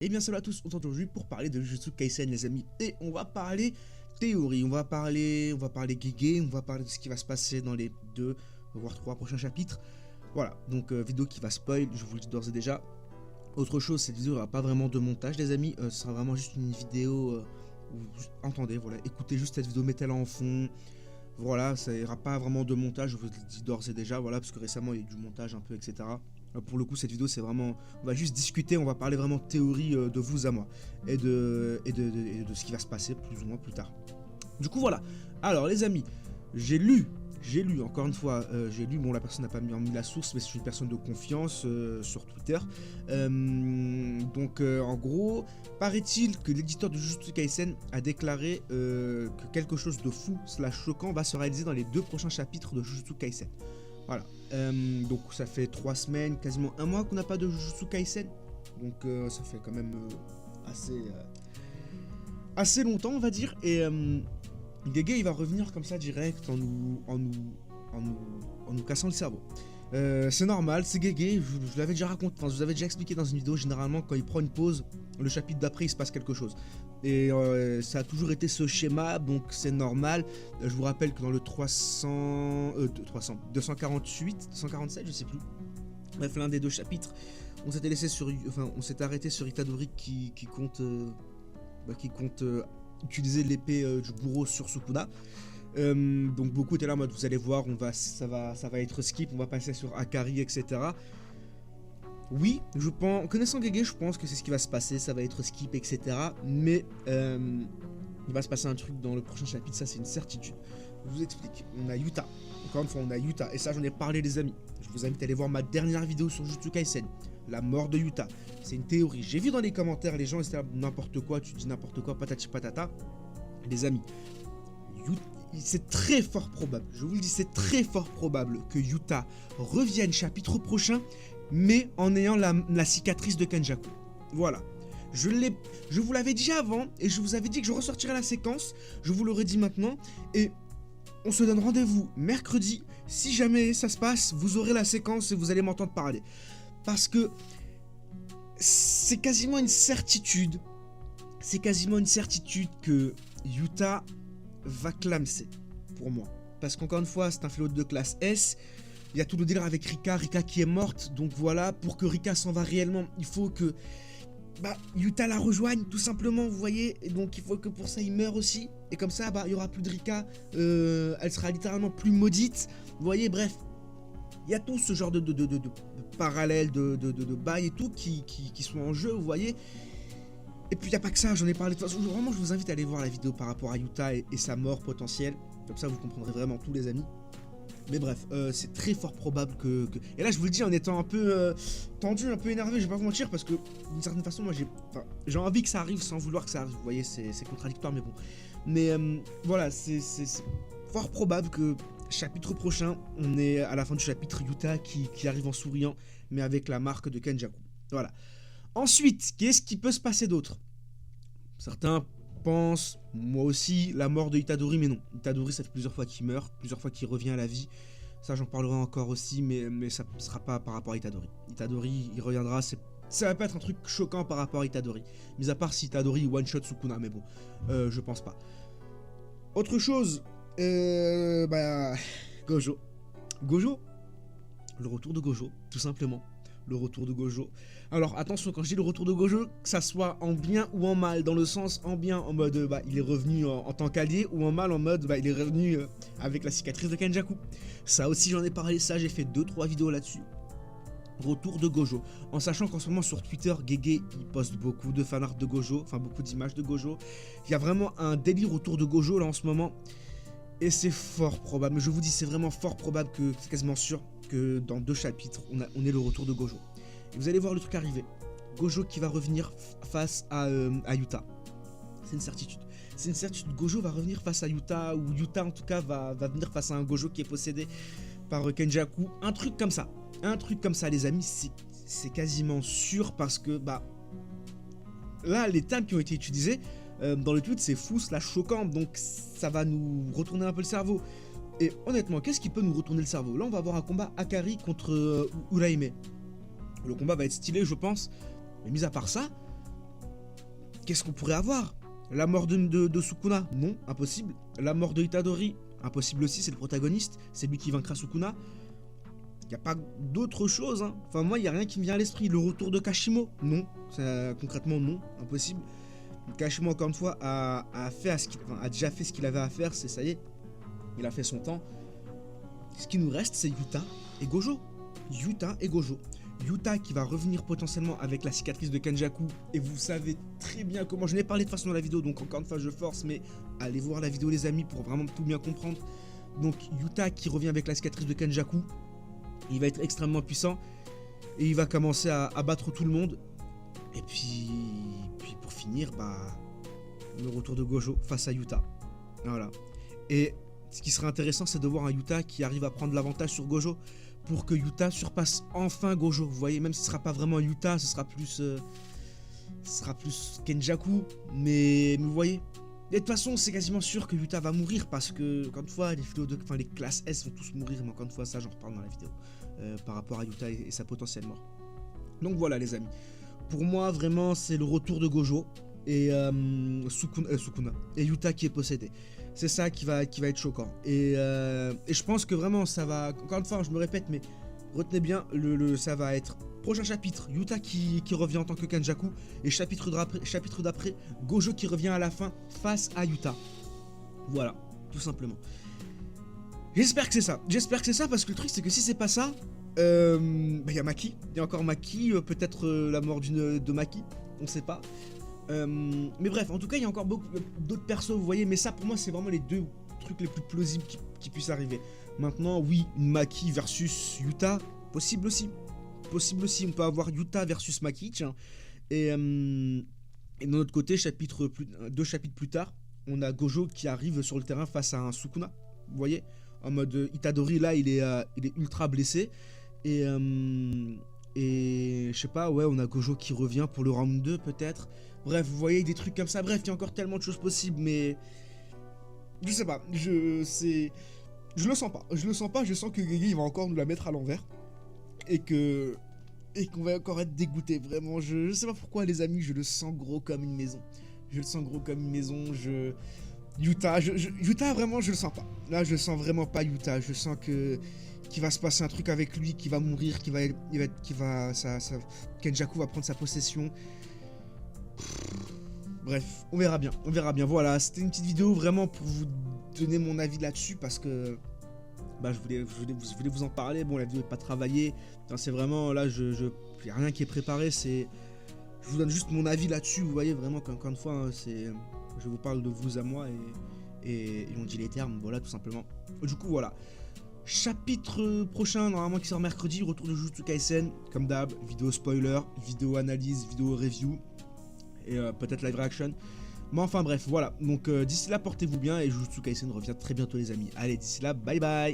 Et bien salut à tous, on se retrouve aujourd'hui pour parler de Jujutsu Kaisen les amis. Et on va parler théorie, on va parler Gege, on va parler de ce qui va se passer dans les 2 voire 3 prochains chapitres. Voilà, donc vidéo qui va spoil, je vous le dis d'ores et déjà. Autre chose, cette vidéo n'aura pas vraiment de montage les amis, ce sera vraiment juste une vidéo où entendez, voilà, écoutez juste cette vidéo, mettez-la en fond. Voilà, ça n'ira pas vraiment de montage, je vous le dis d'ores et déjà, voilà, parce que récemment il y a eu du montage un peu, etc. Pour le coup, cette vidéo, c'est vraiment... On va juste discuter, on va parler vraiment de théorie de vous à moi. Et de ce qui va se passer plus ou moins plus tard. Du coup, voilà. Alors, les amis, j'ai lu, encore une fois, bon, la personne n'a pas mis la source, mais c'est une personne de confiance sur Twitter. En gros, paraît-il que l'éditeur de Jujutsu Kaisen a déclaré que quelque chose de fou / choquant va se réaliser dans les 2 prochains chapitres de Jujutsu Kaisen. Voilà, donc ça fait 3 semaines, quasiment 1 mois qu'on n'a pas de Jujutsu Kaisen. Donc ça fait quand même assez longtemps on va dire. Et Gege il va revenir comme ça direct en nous cassant le cerveau. C'est normal, c'est Gege, je vous l'avais déjà raconté, enfin, je vous avais déjà expliqué dans une vidéo, généralement quand il prend une pause, le chapitre d'après il se passe quelque chose. Et ça a toujours été ce schéma, donc c'est normal. Je vous rappelle que dans le 247, je sais plus. Bref, l'un des 2 chapitres, on s'était arrêté sur Itadori qui compte utiliser l'épée du bourreau sur Sukuna. Donc beaucoup étaient là en mode vous allez voir, ça va être skip, on va passer sur Akari, etc. Oui, connaissant Gege, je pense que c'est ce qui va se passer, ça va être skip, etc. Mais il va se passer un truc dans le prochain chapitre, ça c'est une certitude. Je vous explique, on a Yuta, encore une fois on a Yuta, et ça j'en ai parlé les amis. Je vous invite à aller voir ma dernière vidéo sur Jujutsu Kaisen, la mort de Yuta. C'est une théorie, j'ai vu dans les commentaires les gens étaient là, n'importe quoi, tu dis n'importe quoi, patati patata. Les amis, c'est très fort probable, je vous le dis, c'est très fort probable que Yuta revienne chapitre prochain, mais en ayant la cicatrice de Kenjaku. Voilà. Je vous l'avais dit avant, et je vous avais dit que je ressortirais la séquence, je vous l'aurais dit maintenant, et on se donne rendez-vous mercredi. Si jamais ça se passe, vous aurez la séquence et vous allez m'entendre parler. Parce que c'est quasiment une certitude, que Yuta va clamser, pour moi. Parce qu'encore une fois, c'est un fléau de classe S. Il y a tout le délire avec Rika qui est morte. Donc voilà, pour que Rika s'en va réellement, il faut que Yuta la rejoigne, tout simplement, vous voyez. Et donc il faut que pour ça, il meure aussi. Et comme ça, il y aura plus de Rika. Elle sera littéralement plus maudite. Vous voyez, bref. Il y a tout ce genre de parallèles, de bails et tout qui sont en jeu, vous voyez. Et puis il n'y a pas que ça, j'en ai parlé de toute façon. Vraiment, je vous invite à aller voir la vidéo par rapport à Yuta et sa mort potentielle. Comme ça, vous comprendrez vraiment tout, les amis. Mais bref, c'est très fort probable que... Et là, je vous le dis en étant un peu tendu, un peu énervé, je vais pas vous mentir, parce que d'une certaine façon, moi, j'ai envie que ça arrive sans vouloir que ça arrive. Vous voyez, c'est contradictoire, mais bon. Mais voilà, c'est fort probable que chapitre prochain, on est à la fin du chapitre Yuta qui arrive en souriant, mais avec la marque de Kenjaku. Voilà. Ensuite, qu'est-ce qui peut se passer d'autre? Certains pense, moi aussi, la mort de Itadori, mais non. Itadori, ça fait plusieurs fois qu'il meurt, plusieurs fois qu'il revient à la vie. Ça, j'en parlerai encore aussi, mais ça ne sera pas par rapport à Itadori. Itadori, il reviendra, ça va pas être un truc choquant par rapport à Itadori. Mis à part si Itadori one-shot Sukuna, mais bon, je pense pas. Autre chose, Gojo. Gojo, le retour de Gojo, tout simplement. Le retour de Gojo. Alors attention, quand je dis le retour de Gojo, que ça soit en bien ou en mal, dans le sens en bien en mode il est revenu en tant qu'allié, ou en mal en mode il est revenu avec la cicatrice de Kenjaku. Ça aussi j'en ai parlé, ça j'ai fait 2-3 vidéos là-dessus. Retour de Gojo, en sachant qu'en ce moment sur Twitter, Gege il poste beaucoup de fanart de Gojo, enfin beaucoup d'images de Gojo. Il y a vraiment un délire autour de Gojo là en ce moment. Et c'est fort probable, mais je vous dis c'est vraiment fort probable, que c'est quasiment sûr que dans 2 chapitres on ait le retour de Gojo. Et vous allez voir le truc arriver. Gojo qui va revenir face à Yuta. C'est une certitude. C'est une certitude. Gojo va revenir face à Yuta, ou Yuta en tout cas va venir face à un Gojo qui est possédé par Kenjaku. Un truc comme ça. Un truc comme ça, les amis, c'est quasiment sûr, parce que là, les termes qui ont été utilisés dans le tweet, c'est fou / choquant. Donc ça va nous retourner un peu le cerveau. Et honnêtement, qu'est-ce qui peut nous retourner le cerveau? Là, on va avoir un combat Akari contre Uraime. Le combat va être stylé, je pense. Mais mis à part ça, qu'est-ce qu'on pourrait avoir? La mort de Sukuna? Non, impossible. La mort de Itadori? Impossible aussi, c'est le protagoniste, c'est lui qui vaincra Sukuna. Il n'y a pas d'autre chose, hein. Enfin, moi, il n'y a rien qui me vient à l'esprit. Le retour de Kashimo? Non, concrètement, non, impossible. Kashimo, encore une fois, a déjà fait ce qu'il avait à faire, ça y est, il a fait son temps. Ce qui nous reste, c'est Yuta et Gojo. Yuta et Gojo. Yuta qui va revenir potentiellement avec la cicatrice de Kenjaku. Et vous savez très bien comment, je n'ai parlé de façon dans la vidéo, donc encore une fois je force, mais allez voir la vidéo les amis pour vraiment tout bien comprendre. Donc Yuta qui revient avec la cicatrice de Kenjaku. Il va être extrêmement puissant. Et il va commencer à battre tout le monde. Et puis pour finir, le retour de Gojo face à Yuta. Voilà. Et ce qui serait intéressant, c'est de voir un Yuta qui arrive à prendre l'avantage sur Gojo pour que Yuta surpasse enfin Gojo. Vous voyez, même si ce sera pas vraiment Yuta, ce sera plus Kenjaku. Mais vous voyez. Et de toute façon, c'est quasiment sûr que Yuta va mourir parce que, encore une fois, les classes S vont tous mourir. Mais encore une fois, ça, j'en reparle dans la vidéo par rapport à Yuta et sa potentielle mort. Donc voilà, les amis. Pour moi, vraiment, c'est le retour de Gojo et Sukuna et Yuta qui est possédé. C'est ça qui va être choquant. Et je pense que vraiment, ça va... Encore une fois, je me répète, mais retenez bien, ça va être... Prochain chapitre, Yuta qui revient en tant que Kenjaku. Et chapitre d'après, Gojo qui revient à la fin face à Yuta. Voilà, tout simplement. J'espère que c'est ça. J'espère que c'est ça parce que le truc, c'est que si c'est pas ça... y a Maki, il y a encore Maki, peut-être la mort de Maki, on sait pas. Mais bref, en tout cas, il y a encore beaucoup d'autres persos, vous voyez, mais ça pour moi, c'est vraiment les deux trucs les plus plausibles qui puissent arriver. Maintenant, oui, Maki versus Yuta, possible aussi. Possible aussi, on peut avoir Yuta versus Maki, tiens. Et de notre côté, deux chapitres plus tard, on a Gojo qui arrive sur le terrain face à un Sukuna, vous voyez, en mode Itadori, là, il est ultra blessé. Et je sais pas, ouais, on a Gojo qui revient pour le round 2 peut-être. Bref, vous voyez, des trucs comme ça. Bref, il y a encore tellement de choses possibles, mais... Je sais pas, je le sens pas. Je sens que Gege, il va encore nous la mettre à l'envers. Et qu'on va encore être dégoûté, vraiment. Je sais pas pourquoi, les amis, je le sens gros comme une maison. Yuta, vraiment, je le sens pas. Là, je sens vraiment pas Yuta. Je sens qu'il va se passer un truc avec lui, qu'il va mourir, Kenjaku va prendre sa possession. Bref, on verra bien. Voilà, c'était une petite vidéo vraiment pour vous donner mon avis là-dessus parce que je voulais vous en parler. Bon, la vidéo n'est pas travaillée. C'est vraiment là, il n'y a rien qui est préparé. Je vous donne juste mon avis là-dessus. Vous voyez vraiment qu'encore une fois, hein, je vous parle de vous à moi et on dit les termes. Voilà, tout simplement. Du coup, voilà. Chapitre prochain, normalement qui sort mercredi, retour de Jujutsu Kaisen, comme d'hab, vidéo spoiler, vidéo analyse, vidéo review, et peut-être live reaction. Mais enfin bref, voilà, donc d'ici là, portez-vous bien, et Jujutsu Kaisen revient très bientôt les amis. Allez, d'ici là, bye bye.